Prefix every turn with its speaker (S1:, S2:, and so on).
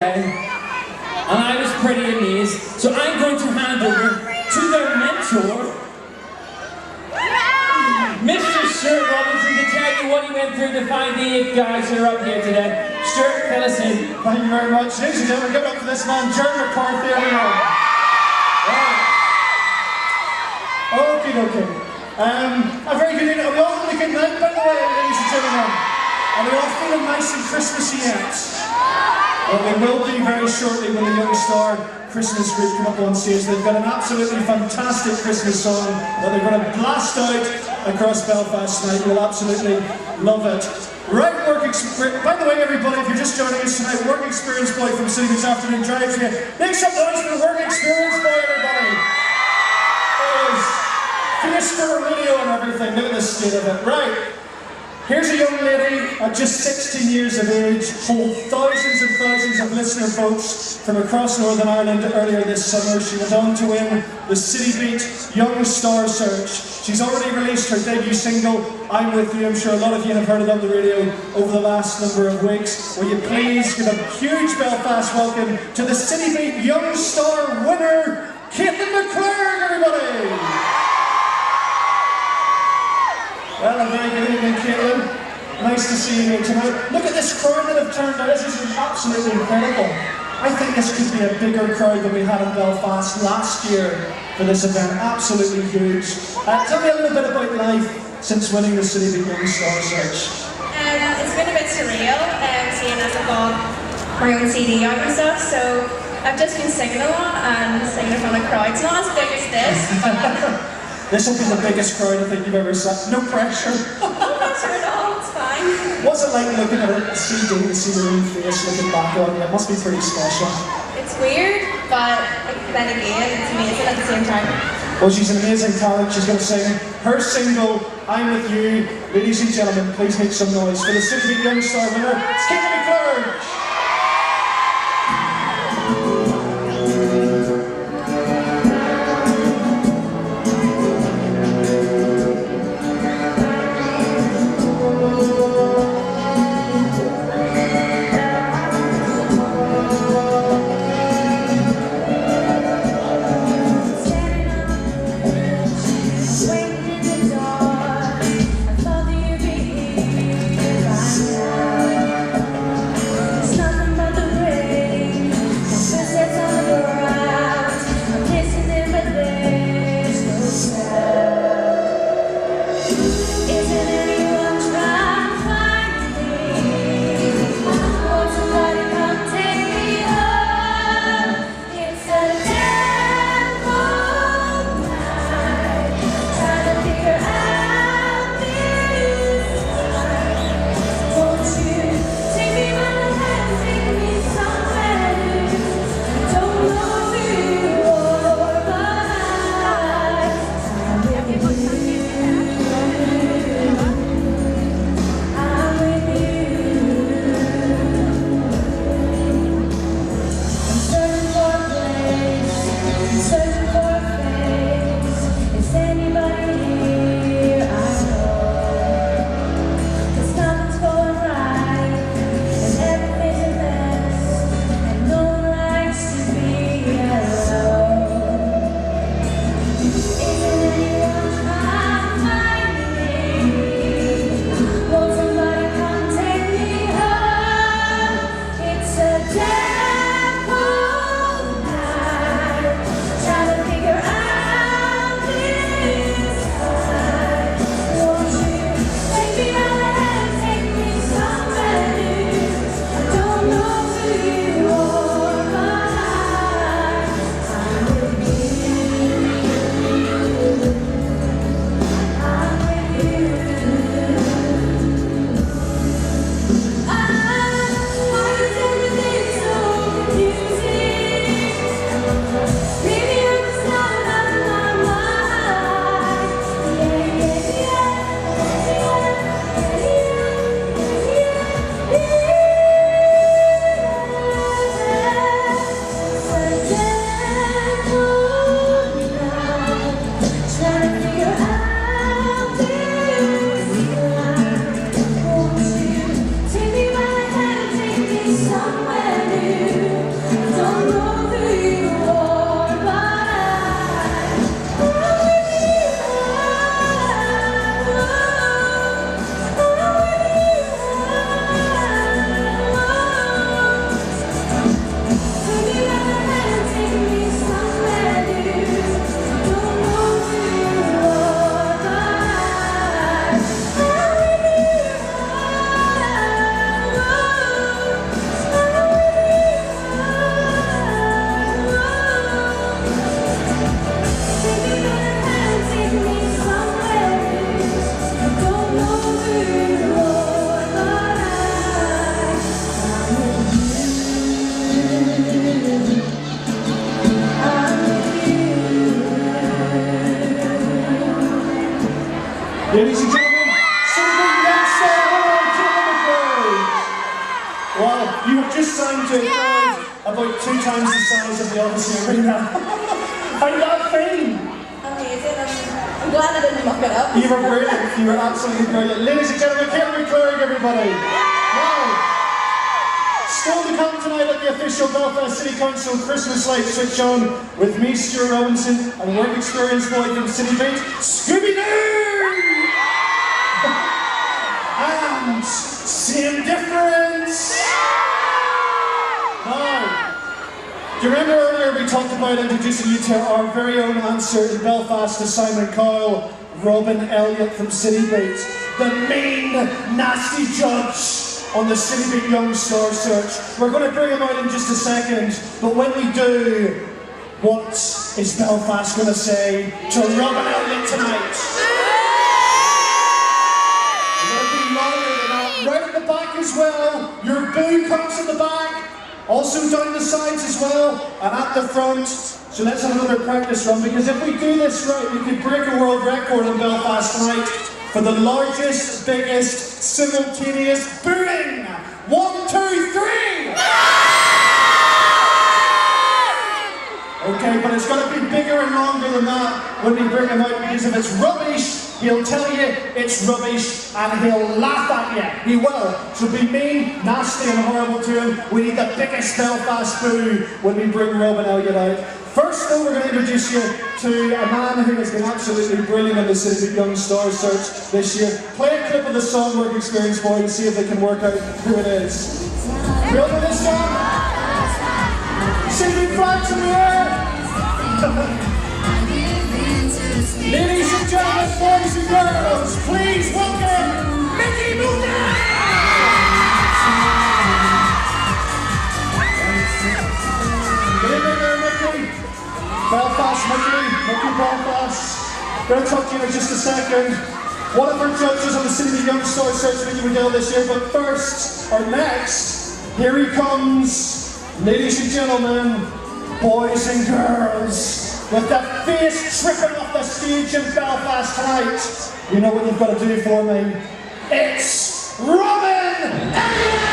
S1: and I was pretty amazed. So I'm going to hand over to their mentor, Mr. Stuart Robinson, to tell you what he went through to find the 8 guys that are up here today. Stuart, fill us in.
S2: Thank you very much. Ladies and gentlemen, give it up to this man, Jerry McCarthy, everyone. Right. Okay. A very good evening. Are we all having a good night, by the way, ladies and gentlemen? Are we all feeling nice and Christmassy yet? Well, we will be very shortly when the Young Star Christmas group come up on stage. They've got an absolutely fantastic Christmas song that they're going to blast out across Belfast tonight. You'll absolutely love it. Right, work experience. By the way, everybody, if you're just joining us tonight, Work Experience Boy from Citybeat Afternoon Drive here. Make some noise for the Work Experience Boy, everybody. Finished for a radio and everything. Look at the state of it. Right. Here's a young lady at just 16 years of age, hold thousands and thousands of listener votes from across Northern Ireland earlier this summer. She went on to win the Citybeat Young Star Search. She's already released her debut single, I'm With You. I'm sure a lot of you have heard it on the radio over the last number of weeks. Will you please give a huge Belfast welcome to the Citybeat Young Star winner, McClurg, everybody! Well, a very good evening, Caitlin. Nice to see you here tonight. Look at this crowd that have turned out. This is absolutely incredible. I think this could be a bigger crowd than we had in Belfast last year for this event. Absolutely huge. Tell me a little bit about life since winning the Citybeat Young Star Search.
S3: It's been a bit surreal, seeing as I've got my own CD out and stuff, so I've just been singing a lot and singing in front of crowds. Not as big as this.
S2: This will be the biggest crowd I think you've ever seen. No pressure.
S3: No pressure at all, it's fine.
S2: What's it like looking at a CD and see your own face looking back on you? It must be pretty special.
S3: It's weird, but then again, it's amazing at the same time.
S2: Well, she's an amazing talent. She's going to sing her single, I'm With You. Ladies and gentlemen, please make some noise for the Citybeat Young Star winner, it's McClurg. Ladies and gentlemen, Citybeat Young Star McClurg. Wow, you have just signed to a crowd about 2 times the size of the Odyssey Arena. How did that feel?
S3: Amazing. I'm glad I didn't muck it up.
S2: You were brilliant. You were absolutely brilliant. Ladies and gentlemen, McClurg, everybody. Wow. Still to come tonight at the official Belfast City Council Christmas light switch on with me, Stuart Robinson, and work experience boy from Citybeat, Scooby-Doo! And same difference! Now, do you remember earlier we talked about introducing you to our very own answer in Belfast to Simon Cowell, Robin Elliott from Citybeat, the mean, nasty judge on the Citybeat Young Star Search. We're going to bring him out in just a second, but when we do, what is Belfast going to say to Robin Elliott tonight? We're going to be louder than that. Right at the back as well. Your boo comes in the back. Also down the sides as well, and at the front. So let's have another practice run, because if we do this right, we could break a world record in Belfast tonight for the largest, biggest, simultaneous booing. 1, 2, 3! Okay, but it's got to be bigger and longer than that when we bring him out, because if it's rubbish, he'll tell you it's rubbish and he'll laugh at you. He will. So be mean, nasty and horrible to him. We need the biggest Belfast boo when we bring Robin Elliott out. First though, we're going to introduce you to a man who has been absolutely brilliant on the Citybeat Young Star Search this year. Play a clip of the song Work Experience Boy and see if they can work out who it is. We all know this song? Citybeat flags in the air! Ladies and gentlemen, boys and girls, please welcome Mickey Moona! Good evening there, Mickey. Belfast, Mickey Belfast. Going to talk to you in just a second. One of our judges on the Citybeat Young Star Search Mickey Moona this year, but first, or next, here he comes, ladies and gentlemen, boys and girls. With the face tripping off the stage in Belfast tonight, you know what you've got to do for me. It's Robin Elliott!